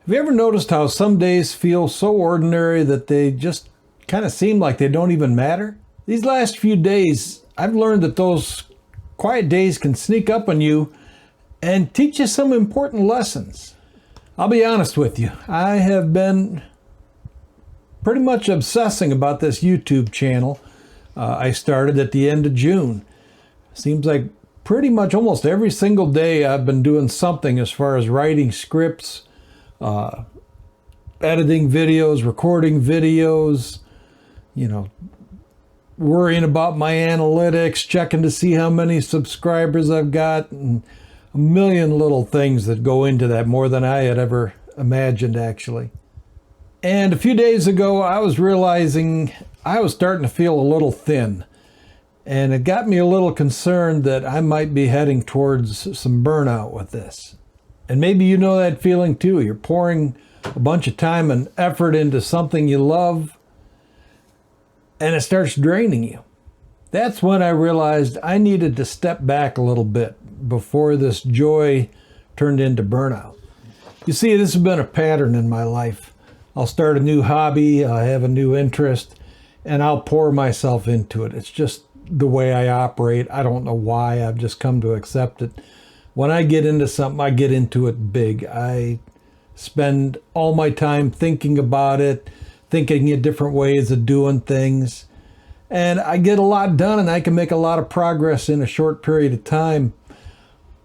Have you ever noticed how some days feel so ordinary that they just kind of seem like they don't even matter? These last few days, I've learned that those quiet days can sneak up on you and teach you some important lessons. I'll be honest with you, I have been pretty much obsessing about this YouTube channel I started at the end of June. Seems like pretty much almost every single day I've been doing something as far as writing scripts, editing videos, recording videos, worrying about my analytics, checking to see how many subscribers I've got, and a million little things that go into that, more than I had ever imagined, actually. And a few days ago, I was realizing I was starting to feel a little thin. And it got me a little concerned that I might be heading towards some burnout with this. And maybe you know that feeling too. You're pouring a bunch of time and effort into something you love, and it starts draining you. That's when I realized I needed to step back a little bit before this joy turned into burnout. You see, this has been a pattern in my life. I'll start a new hobby, I have a new interest, and I'll pour myself into it. It's just the way I operate. I don't know why. I've just come to accept it. When I get into something, I get into it big. I spend all my time thinking about it, thinking of different ways of doing things. And I get a lot done, and I can make a lot of progress in a short period of time,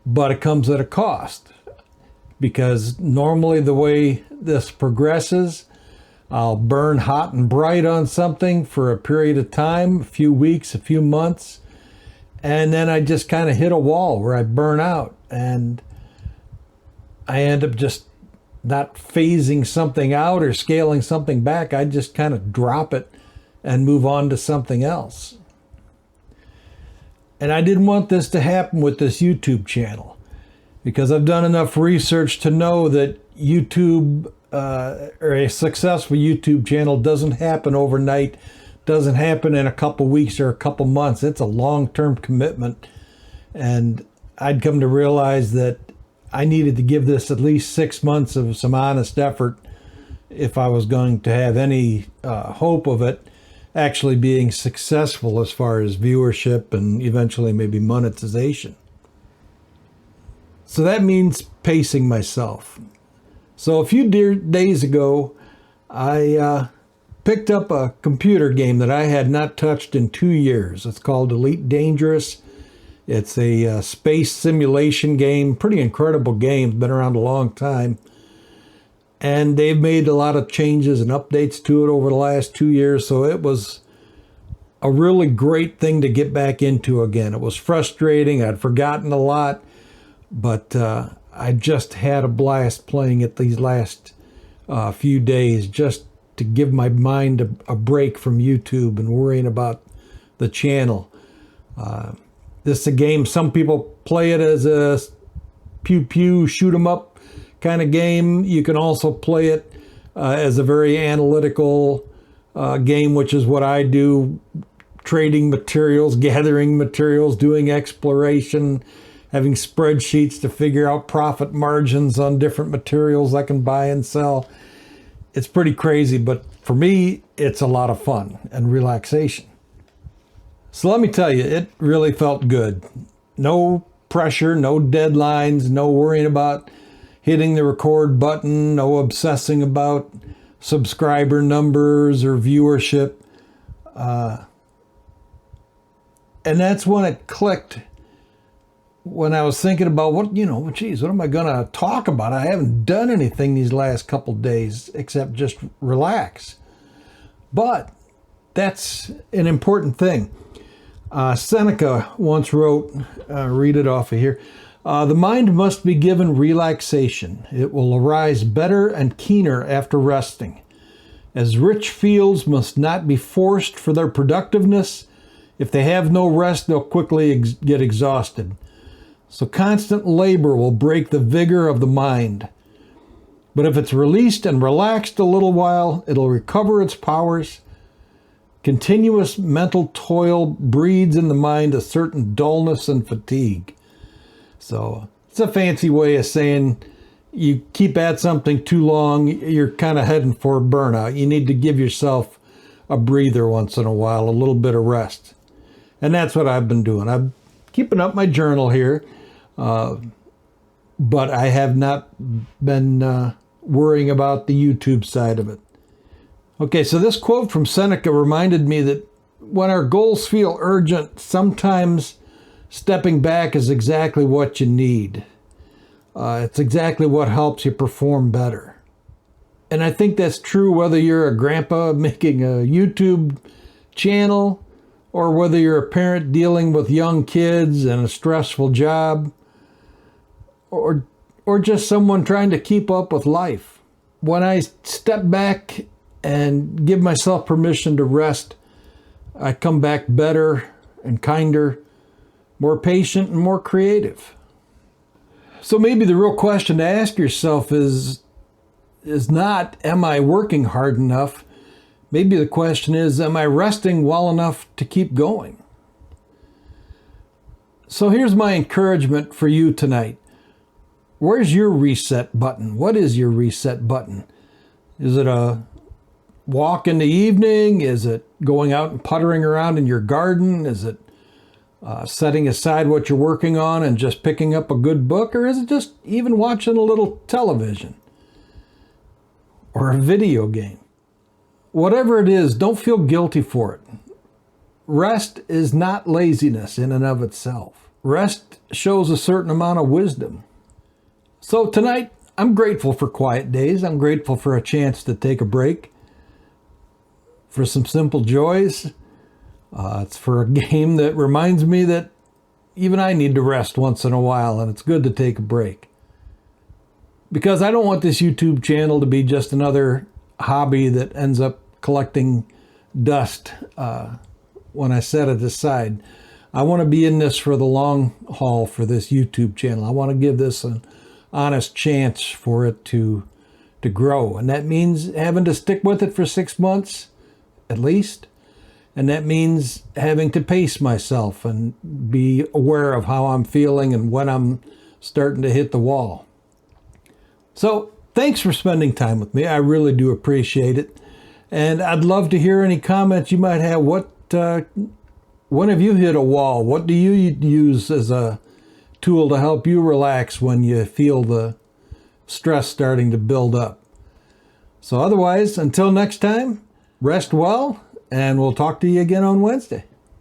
but it comes at a cost. Because normally the way this progresses, I'll burn hot and bright on something for a period of time, a few weeks, a few months, and then I just kind of hit a wall where I burn out, and I end up just not phasing something out or scaling something back. I just kind of drop it and move on to something else. And I didn't want this to happen with this YouTube channel, because I've done enough research to know that YouTube, or a successful YouTube channel, doesn't happen overnight, doesn't happen in a couple weeks or a couple months. It's a long-term commitment. And I'd come to realize that I needed to give this at least 6 months of some honest effort if I was going to have any hope of it actually being successful as far as viewership and eventually maybe monetization. So that means pacing myself. So a few days ago, I picked up a computer game that I had not touched in 2 years. It's called Elite Dangerous. It's a space simulation game, pretty incredible game, been around a long time. And they've made a lot of changes and updates to it over the last 2 years, so it was a really great thing to get back into again. It was frustrating, I'd forgotten a lot, but I just had a blast playing it these last few days, just to give my mind a break from YouTube and worrying about the channel. This is a game, some people play it as a pew-pew, shoot-'em-up kind of game. You can also play it as a very analytical game, which is what I do, trading materials, gathering materials, doing exploration, having spreadsheets to figure out profit margins on different materials I can buy and sell. It's pretty crazy, but for me, it's a lot of fun and relaxation. So let me tell you, it really felt good. No pressure, no deadlines, no worrying about hitting the record button, no obsessing about subscriber numbers or viewership. And that's when it clicked, when I was thinking about what am I going to talk about? I haven't done anything these last couple days except just relax. But that's an important thing. Seneca once wrote, read it off of here, the mind must be given relaxation. It will arise better and keener after resting. As rich fields must not be forced for their productiveness. If they have no rest, they'll quickly get exhausted. So constant labor will break the vigor of the mind. But if it's released and relaxed a little while, it'll recover its powers. Continuous mental toil breeds in the mind a certain dullness and fatigue. So it's a fancy way of saying you keep at something too long, you're kind of heading for burnout. You need to give yourself a breather once in a while, a little bit of rest. And that's what I've been doing. I'm keeping up my journal here, but I have not been worrying about the YouTube side of it. Okay, so this quote from Seneca reminded me that when our goals feel urgent, sometimes stepping back is exactly what you need. It's exactly what helps you perform better. And I think that's true whether you're a grandpa making a YouTube channel or whether you're a parent dealing with young kids and a stressful job or just someone trying to keep up with life. When I step back and give myself permission to rest, I come back better and kinder, more patient and more creative. So maybe the real question to ask yourself is not, am I working hard enough? Maybe the question is, am I resting well enough to keep going? So here's my encouragement for you tonight. Where's your reset button? What is your reset button? Is it a walk in the evening? Is it going out and puttering around in your garden? Is it setting aside what you're working on and just picking up a good book? Or is it just even watching a little television or a video game? Whatever it is, don't feel guilty for it. Rest is not laziness in and of itself. Rest shows a certain amount of wisdom. So tonight, I'm grateful for quiet days. I'm grateful for a chance to take a break, for some simple joys. It's for a game that reminds me that even I need to rest once in a while, and it's good to take a break. Because I don't want this YouTube channel to be just another hobby that ends up collecting dust when I set it aside. I want to be in this for the long haul for this YouTube channel. I want to give this an honest chance for it to grow. And that means having to stick with it for 6 months at least. And that means having to pace myself and be aware of how I'm feeling and when I'm starting to hit the wall. So thanks for spending time with me. I really do appreciate it. And I'd love to hear any comments you might have. When have you hit a wall? What do you use as a tool to help you relax when you feel the stress starting to build up? So otherwise, until next time, rest well, and we'll talk to you again on Wednesday.